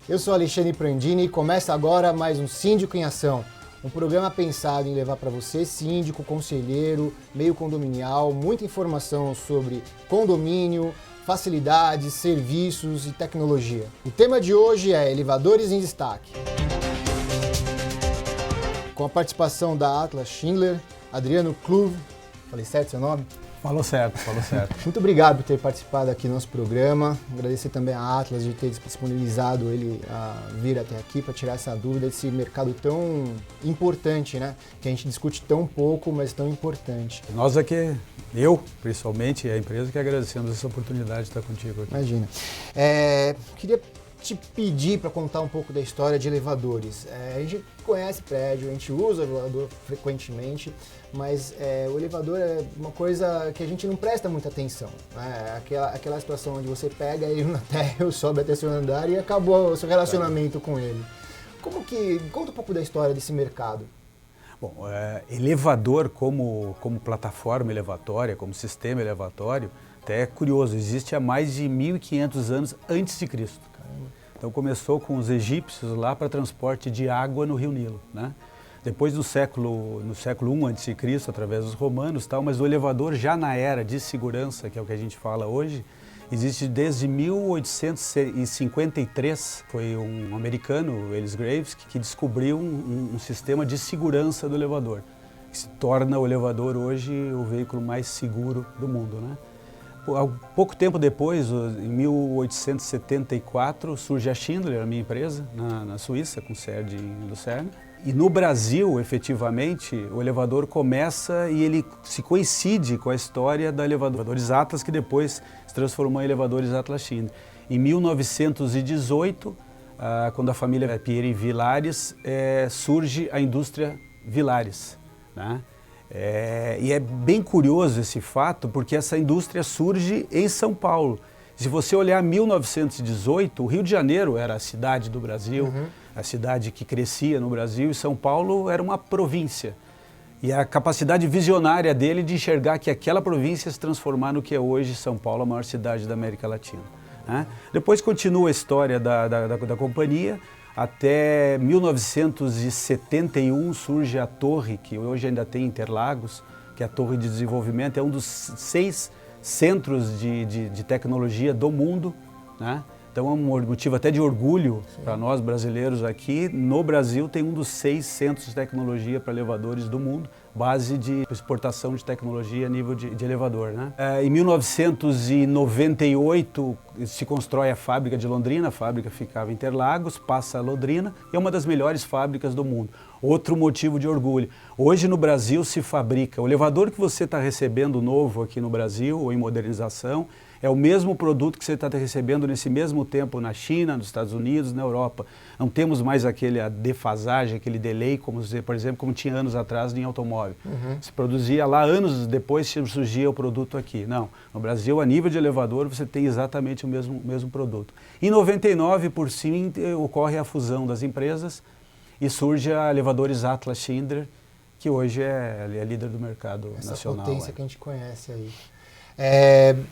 Eu sou Alexandre Prandini e começa agora mais um Síndico em Ação. Um programa pensado em levar para você, síndico, conselheiro, meio condominial, muita informação sobre condomínio, facilidades, serviços e tecnologia. O tema de hoje é elevadores em destaque. Com a participação da Atlas Schindler, Adriano Kluve, falei certo seu nome? Falou certo. Muito obrigado por ter participado aqui do nosso programa. Agradecer também à Atlas de ter disponibilizado ele a vir até aqui para tirar essa dúvida desse mercado tão importante, né? Que a gente discute tão pouco, mas tão importante. Nós aqui, eu principalmente, e a empresa, que agradecemos essa oportunidade de estar contigo aqui. Imagina. Queria te pedir para contar um pouco da história de elevadores. A gente conhece prédio, a gente usa elevador frequentemente, mas o elevador é uma coisa que a gente não presta muita atenção. Né? Aquela situação onde você pega ele na terra, sobe até seu andar e acabou o seu relacionamento com ele. Conta um pouco da história desse mercado. Bom, elevador como plataforma elevatória, como sistema elevatório, até é curioso, existe há mais de 1.500 anos antes de Cristo. Então começou com os egípcios lá para transporte de água no Rio Nilo, né? Depois no século I a.C., através dos romanos, tal, mas o elevador já na era de segurança, que é o que a gente fala hoje, existe desde 1853. Foi um americano, Ellis Graves, que descobriu um sistema de segurança do elevador, que se torna o elevador hoje o veículo mais seguro do mundo, né? Pouco tempo depois, em 1874, surge a Schindler, a minha empresa, na Suíça, com sede em Lucerna. E no Brasil, efetivamente, o elevador começa e ele se coincide com a história da elevadores Atlas, que depois se transformou em elevadores Atlas Schindler. Em 1918, quando a família Pieri Vilares, surge a indústria Vilares, né? E é bem curioso esse fato, porque essa indústria surge em São Paulo. Se você olhar 1918, o Rio de Janeiro era a cidade do Brasil, a cidade que crescia no Brasil, e São Paulo era uma província. E a capacidade visionária dele de enxergar que aquela província ia se transformar no que é hoje São Paulo, a maior cidade da América Latina, né? Depois continua a história da companhia. Até 1971 surge a torre, que hoje ainda tem em Interlagos, que é a Torre de Desenvolvimento, é um dos 6 centros de tecnologia do mundo, né? Então é um motivo até de orgulho para nós brasileiros aqui. No Brasil tem um dos 6 centros de tecnologia para elevadores do mundo, base de exportação de tecnologia a nível de elevador, né? Em 1998 se constrói a fábrica de Londrina, a fábrica ficava em Interlagos, passa a Londrina e é uma das melhores fábricas do mundo. Outro motivo de orgulho. Hoje no Brasil se fabrica, o elevador que você está recebendo novo aqui no Brasil ou em modernização, é o mesmo produto que você está recebendo nesse mesmo tempo na China, nos Estados Unidos, na Europa. Não temos mais a defasagem, aquele delay, como, por exemplo, como tinha anos atrás em automóvel. Se produzia lá, anos depois surgia o produto aqui. Não, no Brasil, a nível de elevador, você tem exatamente o mesmo produto. Em 99, por fim, ocorre a fusão das empresas e surge a Elevadores Atlas Schindler, que hoje é líder do mercado nacional. Essa potência que a gente conhece aí.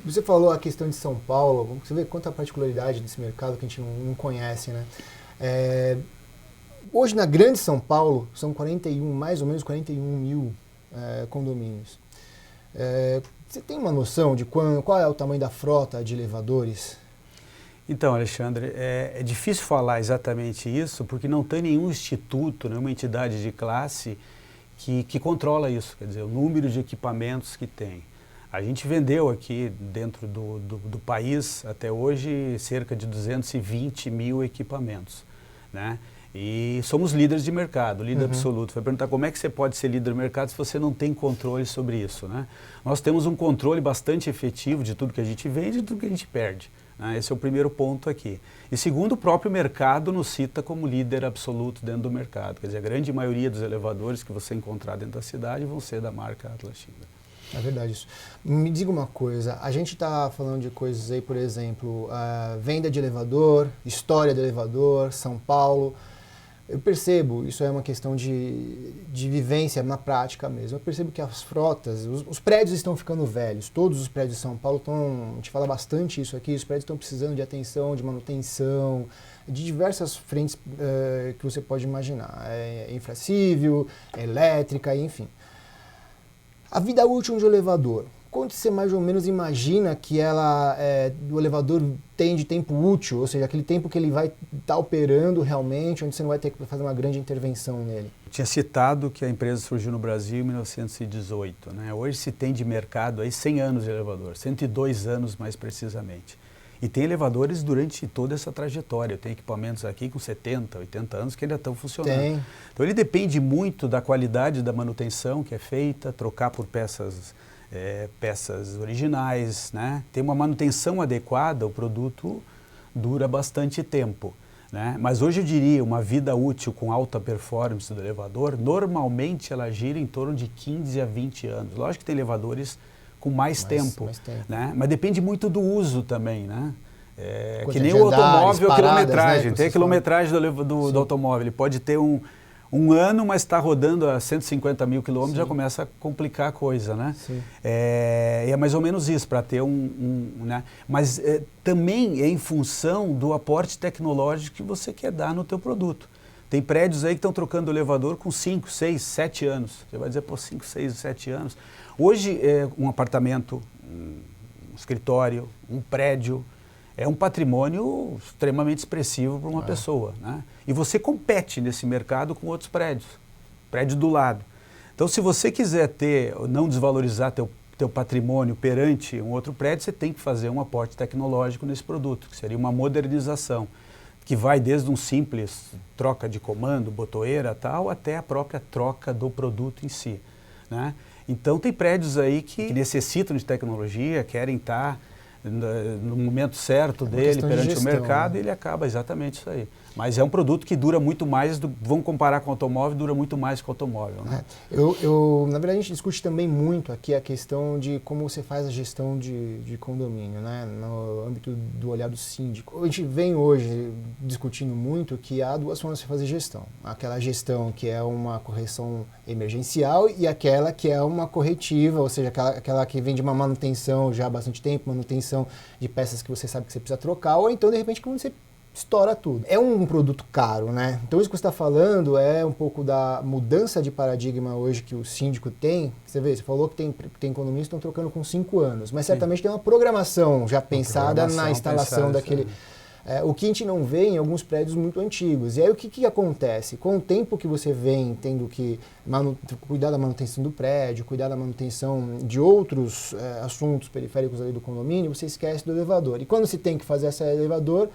Você falou a questão de São Paulo, você vê quanta particularidade desse mercado que a gente não conhece, né? Hoje na grande São Paulo são mais ou menos 41 mil condomínios. Você tem uma noção de qual é o tamanho da frota de elevadores? Então, Alexandre, é difícil falar exatamente isso, porque não tem nenhum instituto, nenhuma entidade de classe que controla isso, quer dizer, o número de equipamentos que tem. A gente vendeu aqui dentro do país, até hoje, cerca de 220 mil equipamentos, né? E somos líderes de mercado, líder absoluto. Vai perguntar como é que você pode ser líder de mercado se você não tem controle sobre isso, né? Nós temos um controle bastante efetivo de tudo que a gente vende e de tudo que a gente perde, né? Esse é o primeiro ponto aqui. E segundo, o próprio mercado nos cita como líder absoluto dentro do mercado. Quer dizer, a grande maioria dos elevadores que você encontrar dentro da cidade vão ser da marca Atlas Schindler. É verdade isso. Me diga uma coisa, a gente está falando de coisas aí, por exemplo, venda de elevador, história do elevador, São Paulo, Eu percebo, isso é uma questão de vivência na prática mesmo, eu percebo que as frotas, os prédios estão ficando velhos, todos os prédios de São Paulo estão, a gente fala bastante isso aqui, os prédios estão precisando de atenção, de manutenção, de diversas frentes que você pode imaginar, infra civil, elétrica, enfim. A vida útil de um elevador, quanto você mais ou menos imagina que o elevador tem de tempo útil, ou seja, aquele tempo que ele vai estar operando realmente, onde você não vai ter que fazer uma grande intervenção nele? Eu tinha citado que a empresa surgiu no Brasil em 1918, né? Hoje se tem de mercado aí 100 anos de elevador, 102 anos mais precisamente. E tem elevadores durante toda essa trajetória. Eu tenho equipamentos aqui com 70, 80 anos que ainda estão funcionando. Tem. Então ele depende muito da qualidade da manutenção que é feita, trocar por peças originais, né? Tem uma manutenção adequada, o produto dura bastante tempo, né? Mas hoje eu diria, uma vida útil com alta performance do elevador, normalmente ela gira em torno de 15 a 20 anos. Lógico que tem elevadores com mais tempo, né? Mas depende muito do uso também, né? Que nem o automóvel, a quilometragem. Né? Tem a quilometragem do automóvel. Ele pode ter um ano, mas está rodando a 150 mil quilômetros, já começa a complicar a coisa, né? É mais ou menos isso, para ter né? Mas também é em função do aporte tecnológico que você quer dar no teu produto. Tem prédios aí que estão trocando o elevador com 5, 6, 7 anos. Você vai dizer, pô, 5, 6, 7 anos. Hoje, um apartamento, um escritório, um prédio, é um patrimônio extremamente expressivo para uma pessoa, né? E você compete nesse mercado com outros prédios, prédio do lado. Então, se você quiser não desvalorizar teu patrimônio perante um outro prédio, você tem que fazer um aporte tecnológico nesse produto, que seria uma modernização, que vai desde um simples troca de comando, botoeira tal, até a própria troca do produto em si, né? Então tem prédios aí que necessitam de tecnologia, querem estar no momento certo dele perante o mercado, e ele acaba exatamente isso aí. Mas é um produto que dura muito mais, vamos comparar com o automóvel, dura muito mais que o automóvel, né? Na verdade, a gente discute também muito aqui a questão de como você faz a gestão de condomínio, né? No âmbito do olhar do síndico. A gente vem hoje discutindo muito que há duas formas de fazer gestão. Aquela gestão que é uma correção emergencial e aquela que é uma corretiva, ou seja, aquela que vem de uma manutenção já há bastante tempo, manutenção de peças que você sabe que você precisa trocar, ou então, de repente, quando você estoura tudo. É um produto caro, né? Então isso que você está falando é um pouco da mudança de paradigma hoje que o síndico tem. Você vê, você falou que tem condomínios que estão trocando com 5 anos, mas certamente tem uma programação já pensada na instalação daquele... o que a gente não vê em alguns prédios muito antigos. E aí o que acontece? Com o tempo que você vem tendo que cuidar da manutenção do prédio, cuidar da manutenção de outros assuntos periféricos ali do condomínio, você esquece do elevador. E quando se tem que fazer esse elevador,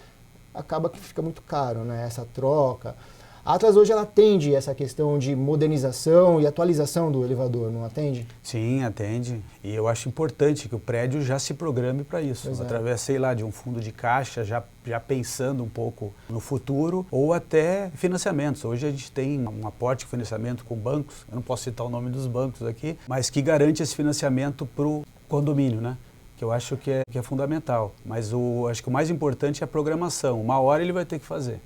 acaba que fica muito caro, né? Essa troca. A Atlas hoje ela atende essa questão de modernização e atualização do elevador, não atende? Sim, atende. E eu acho importante que o prédio já se programe para isso. Através, sei lá, de um fundo de caixa, já pensando um pouco no futuro, ou até financiamentos. Hoje a gente tem um aporte de financiamento com bancos, eu não posso citar o nome dos bancos aqui, mas que garante esse financiamento para o condomínio, né? Que eu acho que é fundamental. Mas acho que o mais importante é a programação. Uma hora ele vai ter que fazer.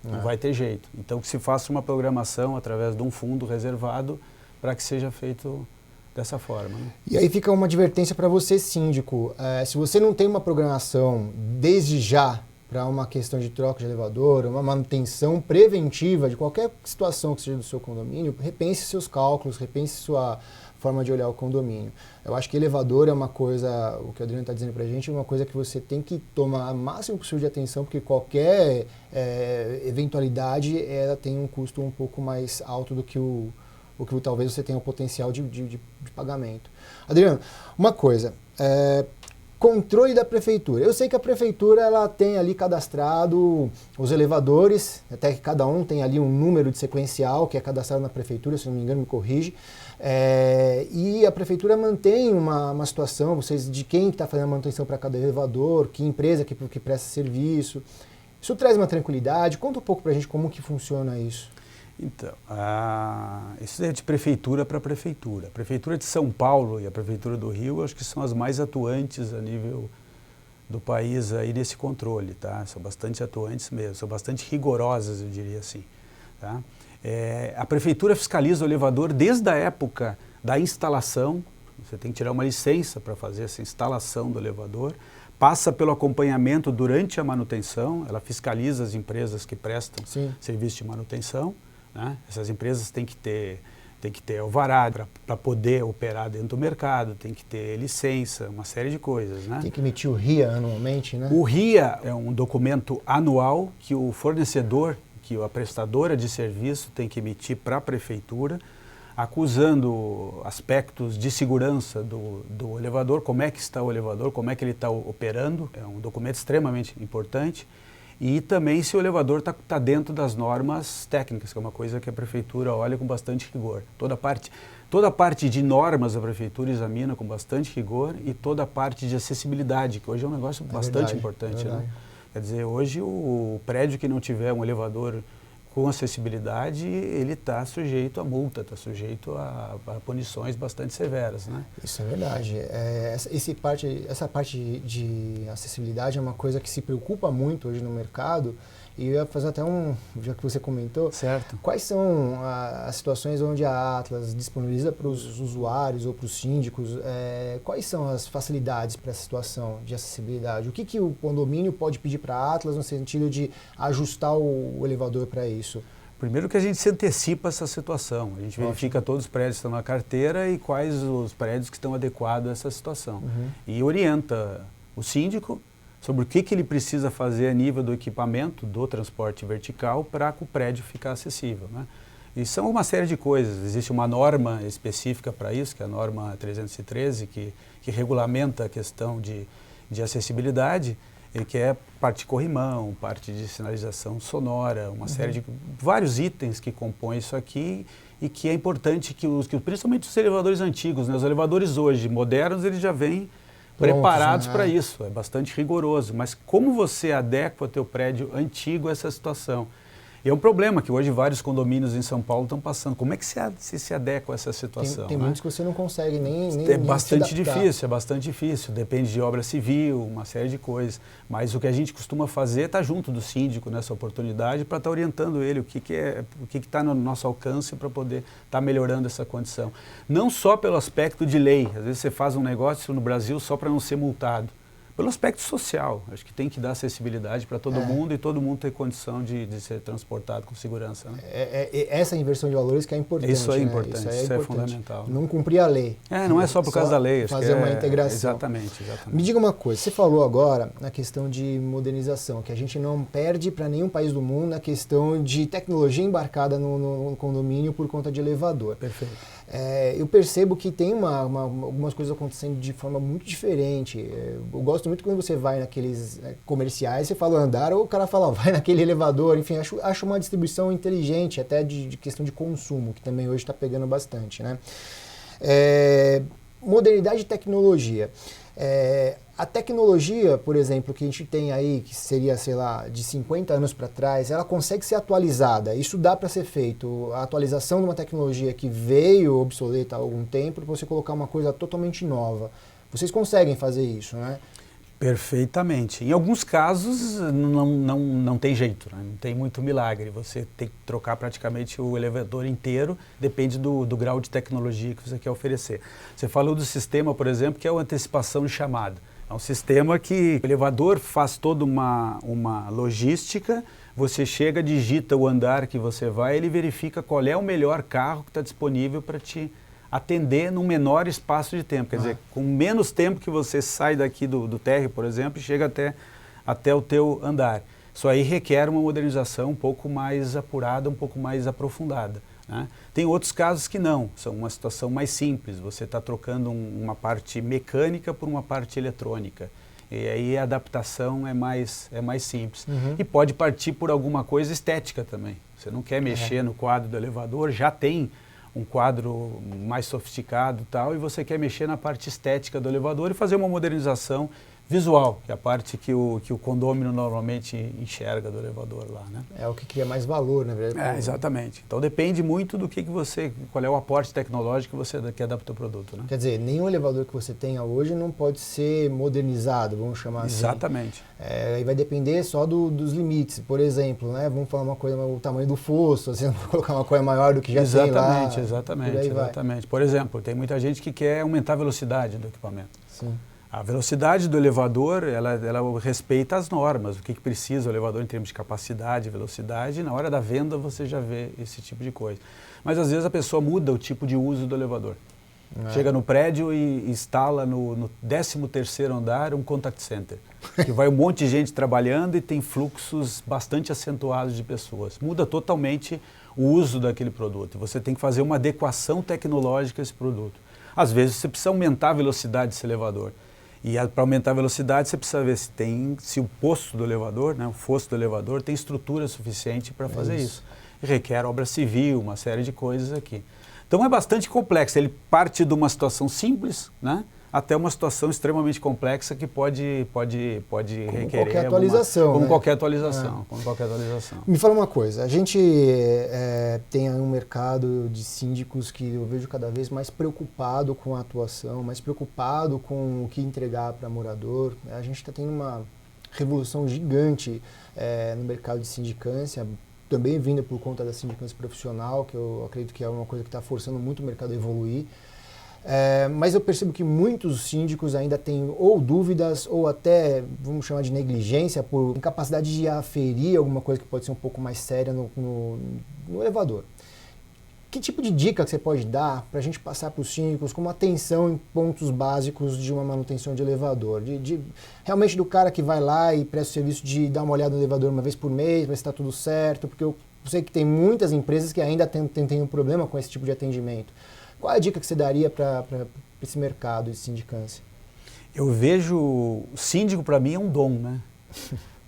Não vai ter jeito. Então que se faça uma programação através de um fundo reservado para que seja feito dessa forma, né? E aí fica uma advertência para você, síndico. Se você não tem uma programação desde já para uma questão de troca de elevador, uma manutenção preventiva de qualquer situação que seja do seu condomínio, repense seus cálculos, repense sua forma de olhar o condomínio. Eu acho que elevador é uma coisa, o que o Adriano está dizendo para a gente, é uma coisa que você tem que tomar o máximo possível de atenção, porque qualquer eventualidade ela tem um custo um pouco mais alto do que o que talvez você tenha o potencial de pagamento. Adriano, uma coisa, controle da prefeitura. Eu sei que a prefeitura ela tem ali cadastrado os elevadores, até que cada um tem ali um número de sequencial que é cadastrado na prefeitura, se não me engano, me corrige. E a prefeitura mantém uma situação, vocês de quem está fazendo a manutenção para cada elevador, que empresa que presta serviço. Isso traz uma tranquilidade. Conta um pouco para a gente como que funciona isso. Então, isso é de prefeitura para prefeitura. A Prefeitura de São Paulo e a Prefeitura do Rio, acho que são as mais atuantes a nível do país aí nesse controle, tá? São bastante atuantes mesmo, são bastante rigorosas, eu diria assim. Tá? A prefeitura fiscaliza o elevador desde a época da instalação. Você tem que tirar uma licença para fazer essa instalação do elevador. Passa pelo acompanhamento durante a manutenção, ela fiscaliza as empresas que prestam serviço de manutenção, né? Essas empresas têm que ter alvará para poder operar dentro do mercado, tem que ter licença, uma série de coisas, né? Tem que emitir o RIA anualmente, né? O RIA é um documento anual que o fornecedor, que a prestadora de serviço tem que emitir para a prefeitura, acusando aspectos de segurança do elevador, como é que está o elevador, como é que ele está operando. É um documento extremamente importante. E também se o elevador está dentro das normas técnicas, que é uma coisa que a prefeitura olha com bastante rigor. Toda a parte de normas a prefeitura examina com bastante rigor, e toda a parte de acessibilidade, que hoje é um negócio bastante importante, né? Quer dizer, hoje o prédio que não tiver um elevador com acessibilidade, ele está sujeito a multa, está sujeito a punições bastante severas, né? Isso é verdade. Essa parte de acessibilidade é uma coisa que se preocupa muito hoje no mercado. E eu ia fazer até já que você comentou, certo. Quais são as situações onde a Atlas disponibiliza para os usuários ou para os síndicos, quais são as facilidades para essa situação de acessibilidade? O que o condomínio pode pedir para a Atlas no sentido de ajustar o elevador para isso? Primeiro que a gente se antecipa a essa situação, a gente verifica todos os prédios que estão na carteira e quais os prédios que estão adequados a essa situação. E orienta o síndico sobre o que ele precisa fazer a nível do equipamento do transporte vertical para que o prédio ficar acessível, né? E são uma série de coisas. Existe uma norma específica para isso, que é a norma 313, que regulamenta a questão de acessibilidade, que é parte de corrimão, parte de sinalização sonora, uma série de vários itens que compõem isso aqui, e que é importante que principalmente os elevadores antigos, né? Os elevadores hoje modernos, eles já vêm preparados para isso, é bastante rigoroso. Mas como você adequa o teu prédio antigo a essa situação? E é um problema que hoje vários condomínios em São Paulo estão passando. Como é que se adequa a essa situação? Tem muitos que você não consegue nem É bastante difícil, é bastante difícil. Depende de obra civil, uma série de coisas. Mas o que a gente costuma fazer é estar junto do síndico nessa oportunidade para estar orientando ele o que está no nosso alcance para poder estar melhorando essa condição. Não só pelo aspecto de lei. Às vezes você faz um negócio no Brasil só para não ser multado. Pelo aspecto social, acho que tem que dar acessibilidade para todo mundo e todo mundo ter condição de ser transportado com segurança, né? Essa inversão de valores que é importante. Isso é né? importante, isso é fundamental. Não cumprir a lei. Não é só por causa da lei. Fazer uma integração. Exatamente. Me diga uma coisa, você falou agora na questão de modernização, que a gente não perde para nenhum país do mundo na questão de tecnologia embarcada no condomínio por conta de elevador. Perfeito. Eu percebo que tem algumas coisas acontecendo de forma muito diferente. Eu gosto muito quando você vai naqueles comerciais, você fala andar, ou o cara fala vai naquele elevador, enfim, acho uma distribuição inteligente, até de questão de consumo, que também hoje está pegando bastante, né? Modernidade e tecnologia. A tecnologia, por exemplo, que a gente tem aí, que seria, sei lá, de 50 anos para trás, ela consegue ser atualizada. Isso dá para ser feito. A atualização de uma tecnologia que veio obsoleta há algum tempo, para você colocar uma coisa totalmente nova. Vocês conseguem fazer isso, né? Perfeitamente. Em alguns casos não tem jeito, né? Não tem muito milagre. Você tem que trocar praticamente o elevador inteiro, depende do grau de tecnologia que você quer oferecer. Você falou do sistema, por exemplo, que é a antecipação de chamada. É um sistema que o elevador faz toda uma logística, você chega, digita o andar que você vai, ele verifica qual é o melhor carro que está disponível para te atender num menor espaço de tempo. Quer dizer, com menos tempo que você sai daqui do térreo, por exemplo, e chega até o teu andar. Isso aí requer uma modernização um pouco mais apurada, um pouco mais aprofundada, né? Tem outros casos que não, são uma situação mais simples. Você está trocando uma parte mecânica por uma parte eletrônica. E aí a adaptação é mais simples. E pode partir por alguma coisa estética também. Você não quer mexer no quadro do elevador, já tem um quadro mais sofisticado e tal, e você quer mexer na parte estética do elevador e fazer uma modernização visual, que é a parte que o condômino normalmente enxerga do elevador lá, né? É o que cria mais valor, na verdade. Exatamente. Então depende muito do que você, qual é o aporte tecnológico que você quer dar para o teu produto, né? Quer dizer, nenhum elevador que você tenha hoje não pode ser modernizado, vamos chamar assim. Exatamente. E vai depender só dos limites. Por exemplo, né, vamos falar uma coisa, o tamanho do fosso, você não vai colocar uma coisa maior do que já tem lá. Exatamente. Por exemplo, tem muita gente que quer aumentar a velocidade do equipamento. Sim. A velocidade do elevador, ela respeita as normas, o que precisa o elevador em termos de capacidade, velocidade, e na hora da venda você já vê esse tipo de coisa. Mas às vezes a pessoa muda o tipo de uso do elevador. Chega no prédio e instala no 13º andar um contact center, que vai um monte de gente trabalhando e tem fluxos bastante acentuados de pessoas. Muda totalmente o uso daquele produto. Você tem que fazer uma adequação tecnológica a esse produto. Às vezes você precisa aumentar a velocidade desse elevador. E para aumentar a velocidade, você precisa ver se o posto do elevador, né, o fosso do elevador, tem estrutura suficiente para fazer isso. E requer obra civil, uma série de coisas aqui. Então é bastante complexo. Ele parte de uma situação simples, né, até uma situação extremamente complexa que pode requerer qualquer atualização. Como né? qualquer atualização. Como qualquer atualização. Me fala uma coisa, a gente tem um mercado de síndicos que eu vejo cada vez mais preocupado com a atuação, mais preocupado com o que entregar para morador. A gente está tendo uma revolução gigante no mercado de sindicância, também vinda por conta da sindicância profissional, que eu acredito que é uma coisa que está forçando muito o mercado a evoluir. Mas eu percebo que muitos síndicos ainda têm ou dúvidas ou até, vamos chamar de negligência, por incapacidade de aferir alguma coisa que pode ser um pouco mais séria no elevador. Que tipo de dica que você pode dar para a gente passar para os síndicos como atenção em pontos básicos de uma manutenção de elevador? Realmente do cara que vai lá e presta o serviço de dar uma olhada no elevador uma vez por mês, ver se está tudo certo, porque eu sei que tem muitas empresas que ainda têm um problema com esse tipo de atendimento. Qual é a dica que você daria para esse mercado de sindicância? Eu vejo, o síndico para mim é um dom, né?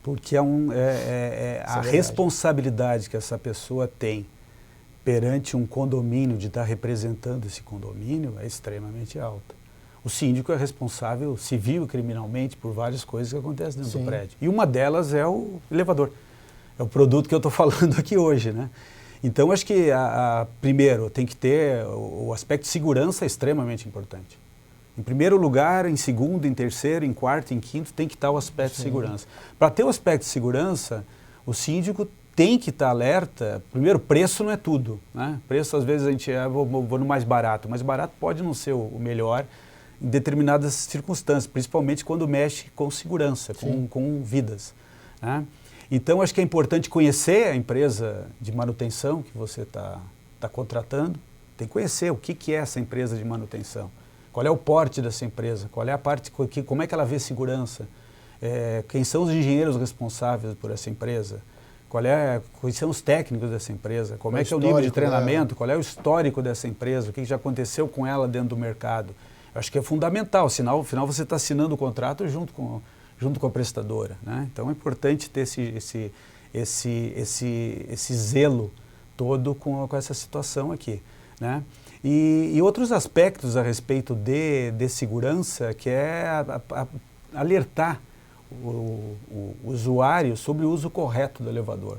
Porque a responsabilidade que essa pessoa tem perante um condomínio, de estar representando esse condomínio, é extremamente alta. O síndico é responsável civil e criminalmente por várias coisas que acontecem dentro do prédio. E uma delas é o elevador. É o produto que eu estou falando aqui hoje, né? Então, acho que, primeiro, tem que ter o aspecto de segurança é extremamente importante. Em primeiro lugar, em segundo, em terceiro, em quarto, em quinto, tem que estar o aspecto de segurança. Para ter o aspecto de segurança, o síndico tem que estar alerta. Primeiro, preço não é tudo, né? Preço, às vezes, a gente vou no mais barato. O mais barato pode não ser o melhor em determinadas circunstâncias, principalmente quando mexe com segurança, com vidas, né? Então, acho que é importante conhecer a empresa de manutenção que você está contratando. Tem que conhecer o que é essa empresa de manutenção. Qual é o porte dessa empresa? Qual é a parte, como é que ela vê segurança? Quem são os engenheiros responsáveis por essa empresa? Quais são os técnicos dessa empresa? Como é que é o nível de treinamento? Qual é o histórico dessa empresa? O que já aconteceu com ela dentro do mercado? Eu acho que é fundamental, afinal você está assinando o contrato junto com a prestadora, né? Então é importante ter esse zelo todo com essa situação aqui, né? E outros aspectos a respeito de segurança, que é alertar o usuário sobre o uso correto do elevador,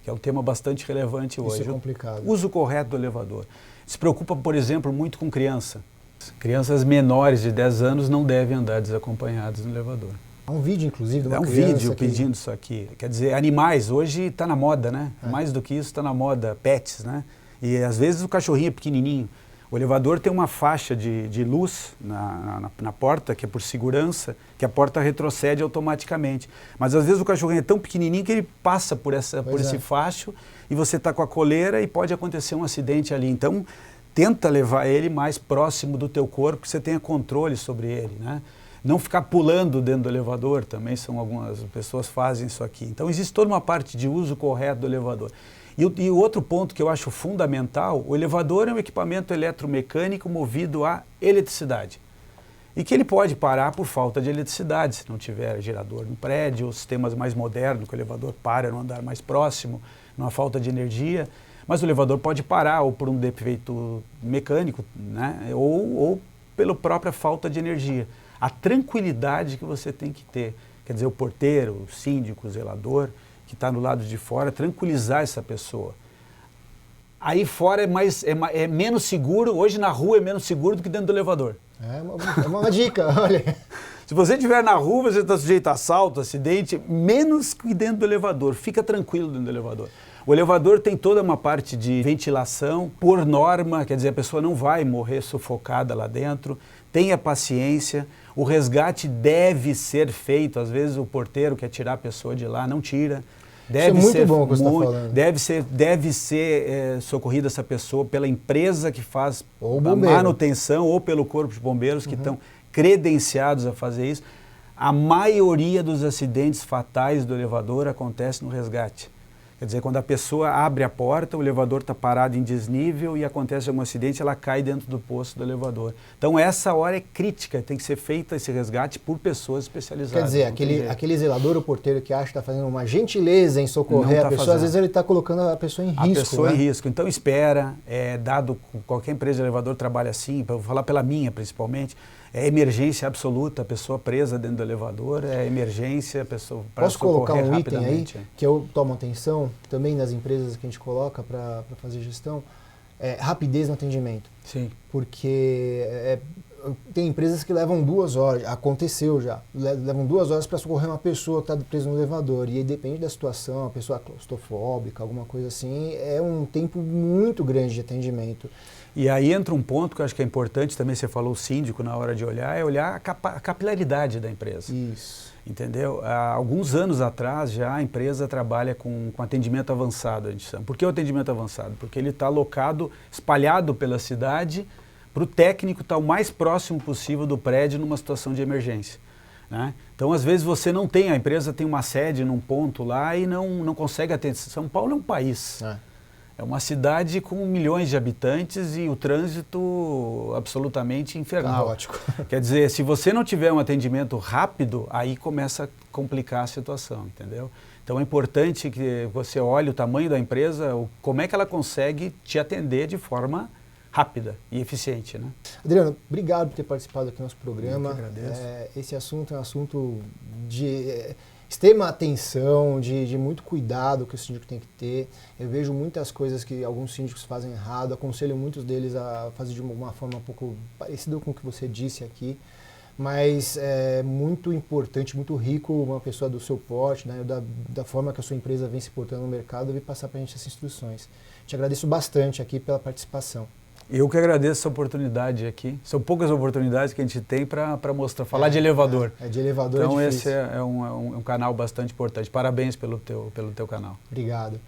que é um tema bastante relevante hoje. Isso é complicado. O uso correto do elevador. Se preocupa, por exemplo, muito com criança. Crianças menores de 10 anos não devem andar desacompanhadas no elevador. Há um vídeo, inclusive, de uma criança. É um vídeo pedindo isso aqui. Quer dizer, animais, hoje está na moda, né? Mais do que isso, está na moda, pets, né? E às vezes o cachorrinho é pequenininho. O elevador tem uma faixa de luz na porta, que é por segurança, que a porta retrocede automaticamente. Mas às vezes o cachorrinho é tão pequenininho que ele passa por esse facho e você está com a coleira e pode acontecer um acidente ali. Então, tenta levar ele mais próximo do teu corpo, que você tenha controle sobre ele, né? Não ficar pulando dentro do elevador, também algumas pessoas fazem isso aqui. Então existe toda uma parte de uso correto do elevador. E o outro ponto que eu acho fundamental, o elevador é um equipamento eletromecânico movido a eletricidade. E que ele pode parar por falta de eletricidade, se não tiver gerador no prédio, sistemas mais modernos, que o elevador para no andar mais próximo, numa falta de energia. Mas o elevador pode parar ou por um defeito mecânico, né? ou pela própria falta de energia. a tranquilidade que você tem que ter. Quer dizer, o porteiro, o síndico, o zelador, que está do lado de fora, tranquilizar essa pessoa. Aí fora é menos seguro, hoje na rua é menos seguro do que dentro do elevador. É uma dica, olha. Se você estiver na rua, você está sujeito a assalto, acidente, menos que dentro do elevador. Fica tranquilo dentro do elevador. O elevador tem toda uma parte de ventilação, por norma, quer dizer, a pessoa não vai morrer sufocada lá dentro. Tenha paciência, o resgate deve ser feito. Às vezes o porteiro quer tirar a pessoa de lá, não tira. Deve Isso é muito bom o que você está falando. Deve ser socorrida essa pessoa pela empresa que faz a manutenção ou pelo corpo de bombeiros que estão credenciados a fazer isso. A maioria dos acidentes fatais do elevador acontece no resgate. Quer dizer, quando a pessoa abre a porta, o elevador está parado em desnível e acontece algum acidente, ela cai dentro do poço do elevador. Então essa hora é crítica, tem que ser feita esse resgate por pessoas especializadas. Quer dizer, aquele zelador ou porteiro que acha que está fazendo uma gentileza em socorrer a pessoa, às vezes ele está colocando a pessoa em risco. A pessoa em risco. Então espera, dado qualquer empresa de elevador trabalha assim, vou falar pela minha principalmente, é emergência absoluta, a pessoa presa dentro do elevador, é emergência, a pessoa para socorrer Posso colocar um item aí, rapidamente. que eu tomo atenção, também nas empresas que a gente coloca para fazer gestão, rapidez no atendimento. Sim. Porque tem empresas que levam 2 horas, aconteceu já, levam 2 horas para socorrer uma pessoa que está presa no elevador, e aí depende da situação, a pessoa claustrofóbica, alguma coisa assim, é um tempo muito grande de atendimento. E aí entra um ponto que eu acho que é importante, também você falou o síndico na hora de olhar, é olhar a capilaridade da empresa. Isso. Entendeu? Há alguns anos atrás já a empresa trabalha com atendimento avançado, a gente chama. Por que o atendimento avançado? Porque ele está alocado, espalhado pela cidade, para o técnico estar o mais próximo possível do prédio numa situação de emergência. Né? Então, às vezes você não tem, a empresa tem uma sede num ponto lá e não consegue atender. São Paulo é um país. É uma cidade com milhões de habitantes e o trânsito absolutamente infernal. Caótico. Quer dizer, se você não tiver um atendimento rápido, aí começa a complicar a situação, entendeu? Então é importante que você olhe o tamanho da empresa, como é que ela consegue te atender de forma rápida e eficiente, né? Adriano, obrigado por ter participado aqui do nosso programa. Eu que agradeço. Esse assunto é um assunto de extrema atenção, de muito cuidado que o síndico tem que ter. Eu vejo muitas coisas que alguns síndicos fazem errado, aconselho muitos deles a fazer de uma forma um pouco parecida com o que você disse aqui, mas é muito importante, muito rico uma pessoa do seu porte, né, da forma que a sua empresa vem se portando no mercado, vir passar para a gente essas instruções. Te agradeço bastante aqui pela participação. Eu que agradeço essa oportunidade aqui. São poucas oportunidades que a gente tem para mostrar, falar de elevador. De elevador então é esse é um canal bastante importante. Parabéns pelo teu canal. Obrigado.